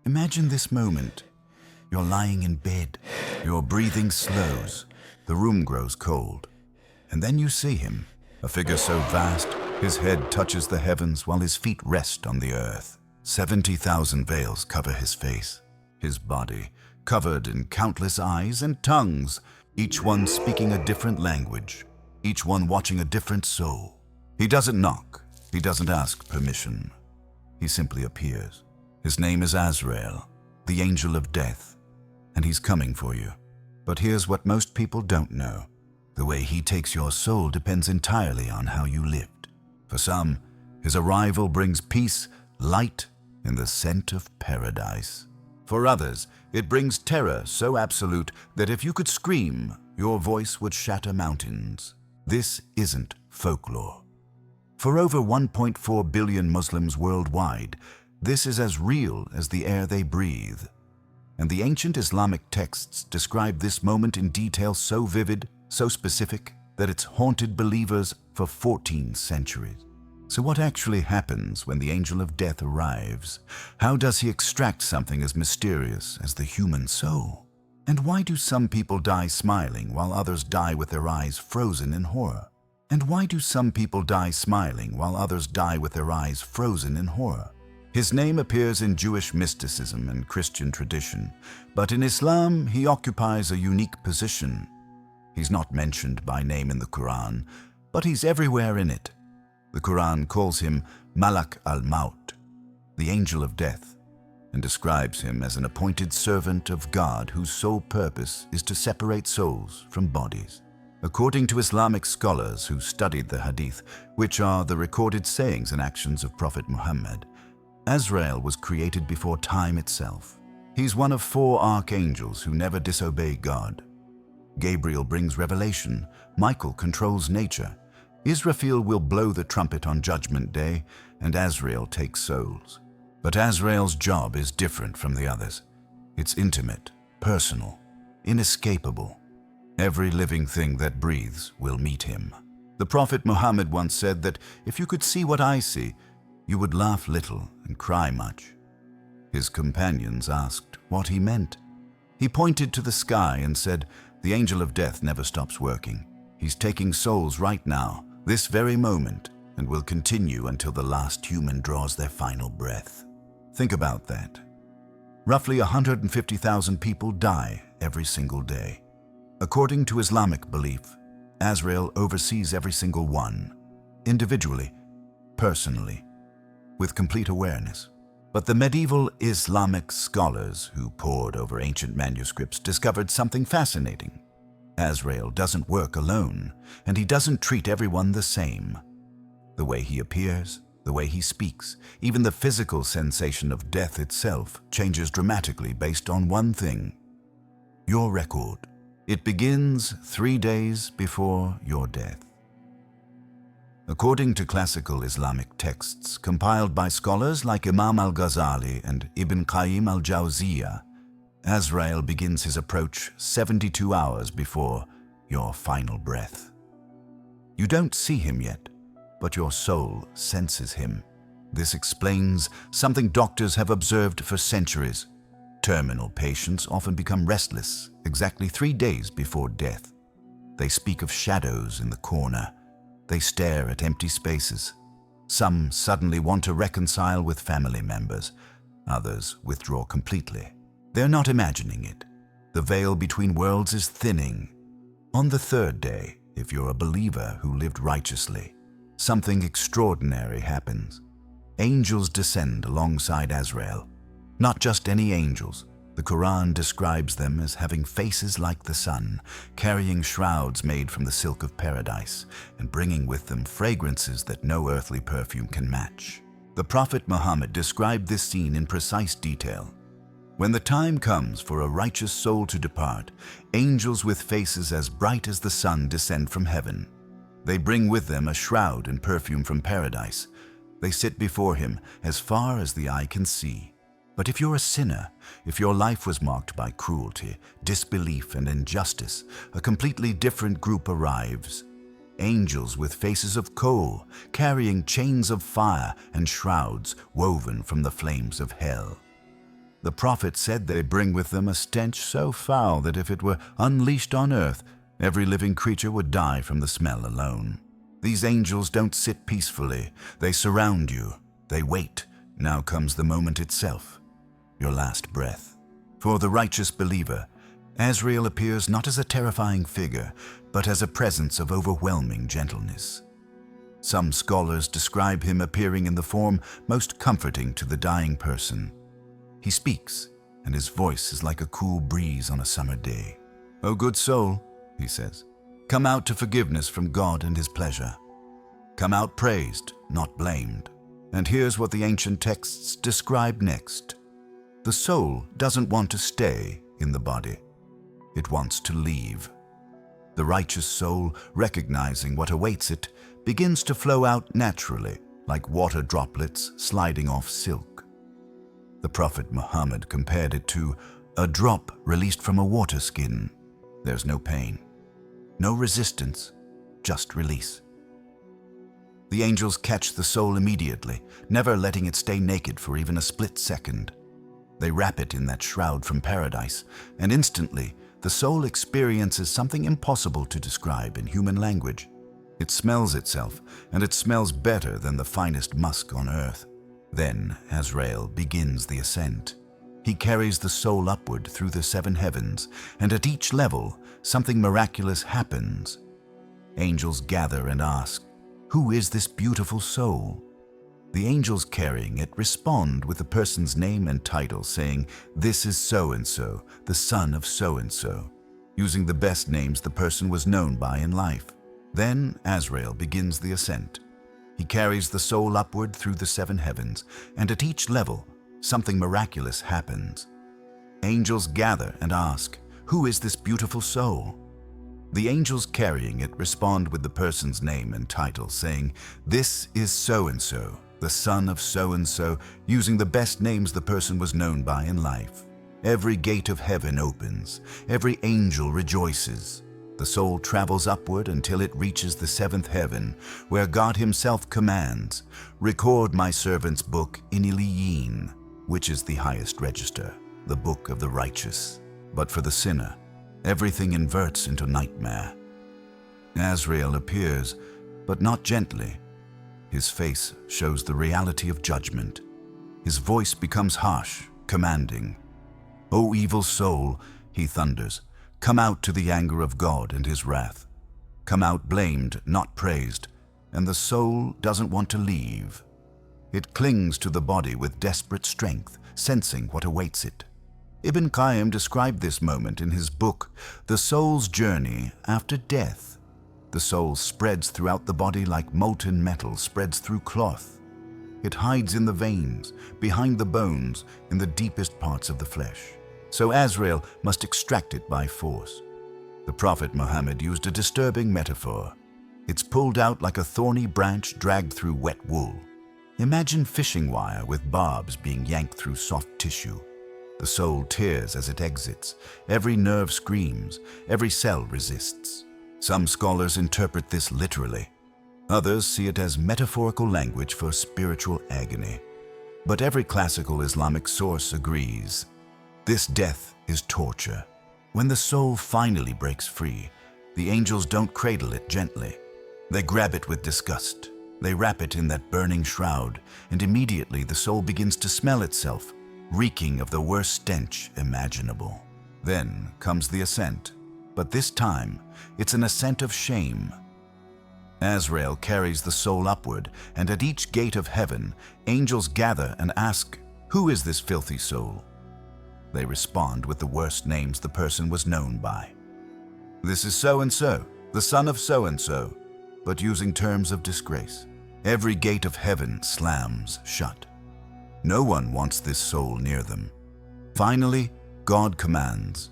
Imagine this moment. You're lying in bed. Your breathing slows. The room grows cold. And then you see him, a figure so vast, his head touches the heavens while his feet rest on the earth. 70,000 veils cover his face, his body covered in countless eyes and tongues, each one speaking a different language, each one watching a different soul. He doesn't knock. He doesn't ask permission. He simply appears. His name is Azrael, the angel of death, and he's coming for you. But here's what most people don't know. The way he takes your soul depends entirely on how you lived. For some, his arrival brings peace, light, and the scent of paradise. For others, it brings terror so absolute that if you could scream, your voice would shatter mountains. This isn't folklore. For over 1.4 billion Muslims worldwide, this is as real as the air they breathe. And the ancient Islamic texts describe this moment in detail so vivid, so specific, that it's haunted believers for 14 centuries. So what actually happens when the angel of death arrives? How does he extract something as mysterious as the human soul? And why do some people die smiling while others die with their eyes frozen in horror? And why do some people die smiling while others die with their eyes frozen in horror? His name appears in Jewish mysticism and Christian tradition, but in Islam he occupies a unique position. He's not mentioned by name in the Quran, but he's everywhere in it. The Quran calls him Malak al-Mawt, the angel of death, and describes him as an appointed servant of God whose sole purpose is to separate souls from bodies. According to Islamic scholars who studied the Hadith, which are the recorded sayings and actions of Prophet Muhammad, Azrael was created before time itself. He's one of 4 archangels who never disobey God. Gabriel brings revelation, Michael controls nature, Israfil will blow the trumpet on Judgment Day, and Azrael takes souls. But Azrael's job is different from the others. It's intimate, personal, inescapable. Every living thing that breathes will meet him. The Prophet Muhammad once said that if you could see what I see, you would laugh little and cry much. His companions asked what he meant. He pointed to the sky and said, "The angel of death never stops working. He's taking souls right now, this very moment, and will continue until the last human draws their final breath." Think about that. Roughly 150,000 people die every single day. According to Islamic belief, Azrael oversees every single one, individually, personally, with complete awareness. But the medieval Islamic scholars who pored over ancient manuscripts discovered something fascinating. Azrael doesn't work alone, and he doesn't treat everyone the same. The way he appears, the way he speaks, even the physical sensation of death itself changes dramatically based on one thing: your record. It begins 3 days before your death. According to classical Islamic texts compiled by scholars like Imam al-Ghazali and Ibn Qayyim al-Jawziyah, Azrael begins his approach 72 hours before your final breath. You don't see him yet, but your soul senses him. This explains something doctors have observed for centuries. Terminal patients often become restless exactly 3 days before death. They speak of shadows in the corner. They stare at empty spaces. Some suddenly want to reconcile with family members. Others withdraw completely. They're not imagining it. The veil between worlds is thinning. On the 3rd day, if you're a believer who lived righteously, something extraordinary happens. Angels descend alongside Azrael. Not just any angels. The Quran describes them as having faces like the sun, carrying shrouds made from the silk of paradise, and bringing with them fragrances that no earthly perfume can match. The Prophet Muhammad described this scene in precise detail. When the time comes for a righteous soul to depart, angels with faces as bright as the sun descend from heaven. They bring with them a shroud and perfume from paradise. They sit before him as far as the eye can see. But if you're a sinner, if your life was marked by cruelty, disbelief, and injustice, a completely different group arrives. Angels with faces of coal, carrying chains of fire and shrouds woven from the flames of hell. The prophet said they bring with them a stench so foul that if it were unleashed on earth, every living creature would die from the smell alone. These angels don't sit peacefully. They surround you. They wait. Now comes the moment itself, your last breath. For the righteous believer, Azrael appears not as a terrifying figure, but as a presence of overwhelming gentleness. Some scholars describe him appearing in the form most comforting to the dying person. He speaks, and his voice is like a cool breeze on a summer day. "O good soul," he says, "come out to forgiveness from God and his pleasure. Come out praised, not blamed." And here's what the ancient texts describe next. The soul doesn't want to stay in the body. It wants to leave. The righteous soul, recognizing what awaits it, begins to flow out naturally, like water droplets sliding off silk. The Prophet Muhammad compared it to a drop released from a water skin. There's no pain, no resistance, just release. The angels catch the soul immediately, never letting it stay naked for even a split second. They wrap it in that shroud from paradise, and instantly the soul experiences something impossible to describe in human language. It smells itself, and it smells better than the finest musk on earth. Then Azrael begins the ascent. He carries the soul upward through the 7 heavens, and at each level, something miraculous happens. Angels gather and ask, "Who is this beautiful soul?" The angels carrying it respond with the person's name and title, saying, "This is so-and-so, the son of so-and-so," using the best names the person was known by in life. Then Azrael begins the ascent. He carries the soul upward through the 7 heavens, and at each level, something miraculous happens. Angels gather and ask, "Who is this beautiful soul?" The angels carrying it respond with the person's name and title, saying, "This is so-and-so, the son of so-and-so," using the best names the person was known by in life. Every gate of heaven opens. Every angel rejoices. The soul travels upward until it reaches the 7th heaven, where God himself commands, "Record my servant's book in Iliyin," which is the highest register, the book of the righteous. But for the sinner, everything inverts into nightmare. Azrael appears, but not gently. His face shows the reality of judgment. His voice becomes harsh, commanding. "O evil soul," he thunders, "come out to the anger of God and his wrath. Come out blamed, not praised." And the soul doesn't want to leave. It clings to the body with desperate strength, sensing what awaits it. Ibn Qayyim described this moment in his book, The Soul's Journey After Death. The soul spreads throughout the body like molten metal spreads through cloth. It hides in the veins, behind the bones, in the deepest parts of the flesh. So Azrael must extract it by force. The Prophet Muhammad used a disturbing metaphor. It's pulled out like a thorny branch dragged through wet wool. Imagine fishing wire with barbs being yanked through soft tissue. The soul tears as it exits. Every nerve screams. Every cell resists. Some scholars interpret this literally. Others see it as metaphorical language for spiritual agony. But every classical Islamic source agrees. This death is torture. When the soul finally breaks free, the angels don't cradle it gently. They grab it with disgust. They wrap it in that burning shroud, and immediately the soul begins to smell itself, reeking of the worst stench imaginable. Then comes the ascent, but this time it's an ascent of shame. Azrael carries the soul upward, and at each gate of heaven, angels gather and ask, "Who is this filthy soul?" They respond with the worst names the person was known by. "This is so-and-so, the son of so-and-so," but using terms of disgrace. Every gate of heaven slams shut. No one wants this soul near them. Finally, God commands,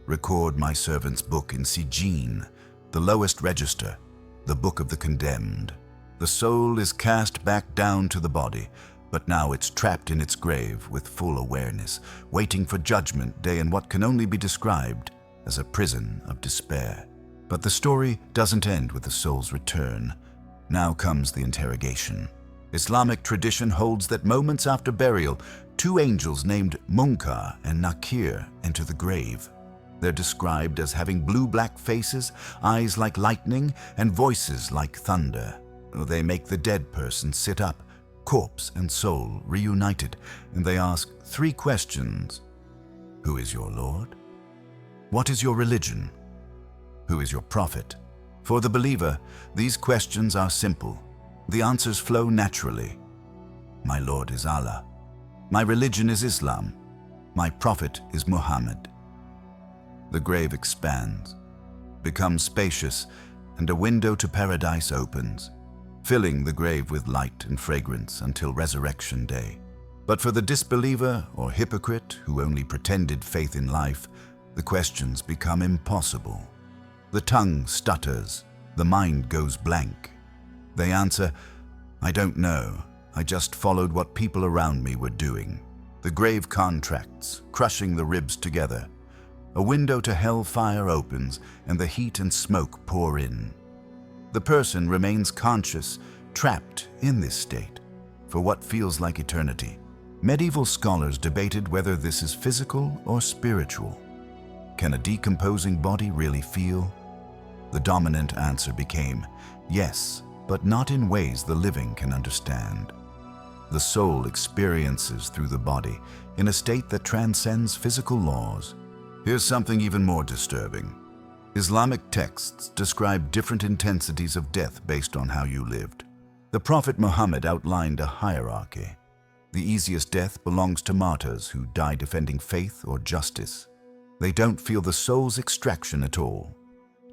"Record my servant's book in Sijin, the lowest register, the book of the condemned." The soul is cast back down to the body, but now it's trapped in its grave with full awareness, waiting for judgment day in what can only be described as a prison of despair. But the story doesn't end with the soul's return. Now comes the interrogation. Islamic tradition holds that moments after burial, Two angels named Munkar and Nakir enter the grave. They're described as having blue-black faces, eyes like lightning, and voices like thunder. They make the dead person sit up, corpse and soul reunited, and they ask three questions. Who is your Lord? What is your religion? Who is your prophet? For the believer, these questions are simple. The answers flow naturally. My Lord is Allah. My religion is Islam. My prophet is Muhammad. The grave expands, becomes spacious, and a window to paradise opens, filling the grave with light and fragrance until resurrection day. But for the disbeliever or hypocrite who only pretended faith in life, the questions become impossible. The tongue stutters, the mind goes blank. They answer, I don't know, I just followed what people around me were doing. The grave contracts, crushing the ribs together. A window to hellfire opens, and the heat and smoke pour in. The person remains conscious, trapped in this state, for what feels like eternity. Medieval scholars debated whether this is physical or spiritual. Can a decomposing body really feel? The dominant answer became, yes, but not in ways the living can understand. The soul experiences through the body in a state that transcends physical laws. Here's something even more disturbing. Islamic texts describe different intensities of death based on how you lived. The Prophet Muhammad outlined a hierarchy. The easiest death belongs to martyrs who die defending faith or justice. They don't feel the soul's extraction at all.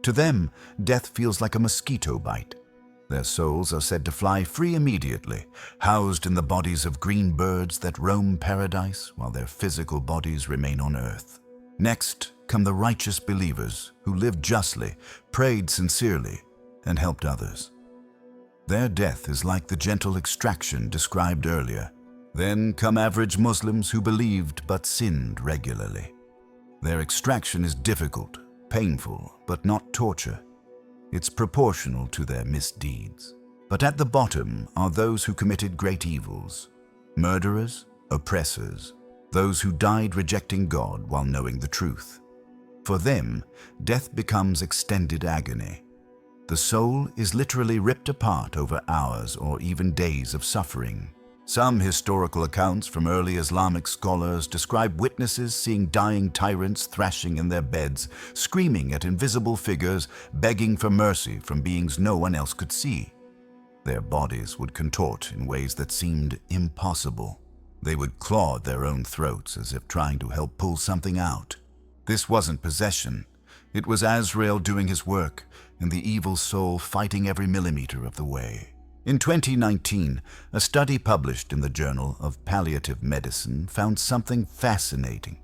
To them, death feels like a mosquito bite. Their souls are said to fly free immediately, housed in the bodies of green birds that roam paradise while their physical bodies remain on earth. Next come the righteous believers who lived justly, prayed sincerely, and helped others. Their death is like the gentle extraction described earlier. Then come average Muslims who believed but sinned regularly. Their extraction is difficult, painful, but not torture. It's proportional to their misdeeds. But at the bottom are those who committed great evils, murderers, oppressors, those who died rejecting God while knowing the truth. For them, death becomes extended agony. The soul is literally ripped apart over hours or even days of suffering. Some historical accounts from early Islamic scholars describe witnesses seeing dying tyrants thrashing in their beds, screaming at invisible figures, begging for mercy from beings no one else could see. Their bodies would contort in ways that seemed impossible. They would claw at their own throats as if trying to help pull something out. This wasn't possession. It was Azrael doing his work, and the evil soul fighting every millimeter of the way. In 2019, a study published in the Journal of Palliative Medicine found something fascinating.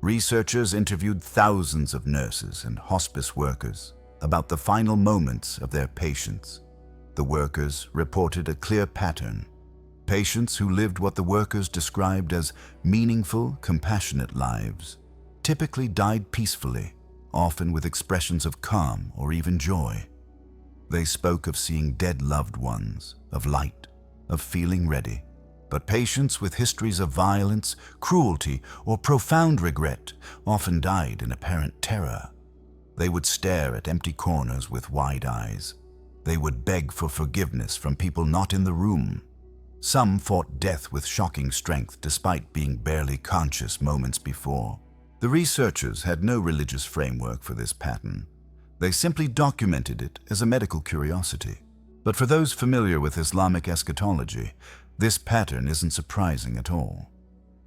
Researchers interviewed thousands of nurses and hospice workers about the final moments of their patients. The workers reported a clear pattern. Patients who lived what the workers described as meaningful, compassionate lives typically died peacefully, often with expressions of calm or even joy. They spoke of seeing dead loved ones, of light, of feeling ready. But patients with histories of violence, cruelty, or profound regret often died in apparent terror. They would stare at empty corners with wide eyes. They would beg for forgiveness from people not in the room. Some fought death with shocking strength despite being barely conscious moments before. The researchers had no religious framework for this pattern. They simply documented it as a medical curiosity. But for those familiar with Islamic eschatology, this pattern isn't surprising at all.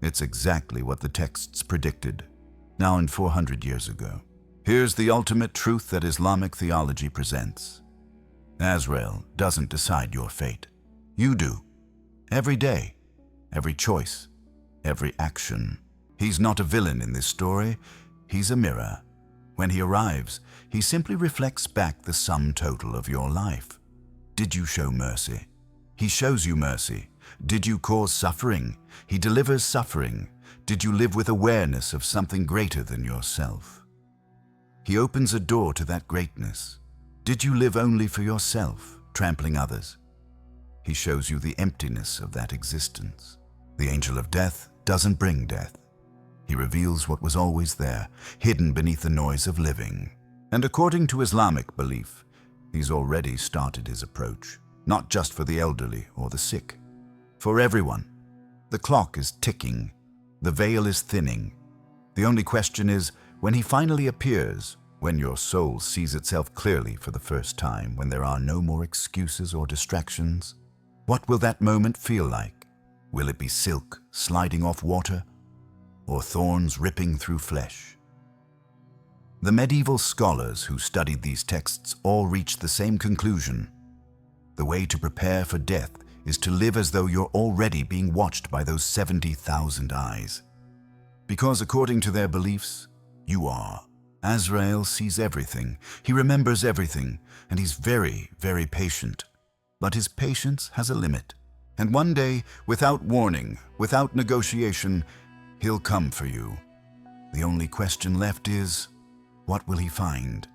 It's exactly what the texts predicted, now and 400 years ago. Here's the ultimate truth that Islamic theology presents. Azrael doesn't decide your fate. You do. Every day, every choice, every action. He's not a villain in this story. He's a mirror. When he arrives, he simply reflects back the sum total of your life. Did you show mercy? He shows you mercy. Did you cause suffering? He delivers suffering. Did you live with awareness of something greater than yourself? He opens a door to that greatness. Did you live only for yourself, trampling others? He shows you the emptiness of that existence. The angel of death doesn't bring death. He reveals what was always there, hidden beneath the noise of living. And according to Islamic belief, he's already started his approach, not just for the elderly or the sick. For everyone. The clock is ticking. The veil is thinning. The only question is, when he finally appears, when your soul sees itself clearly for the first time, when there are no more excuses or distractions, what will that moment feel like? Will it be silk sliding off water, or thorns ripping through flesh? The medieval scholars who studied these texts all reached the same conclusion. The way to prepare for death is to live as though you're already being watched by those 70,000 eyes. Because according to their beliefs, you are. Azrael sees everything, he remembers everything, and he's very, very patient. But his patience has a limit. And one day, without warning, without negotiation, he'll come for you. The only question left is, what will he find?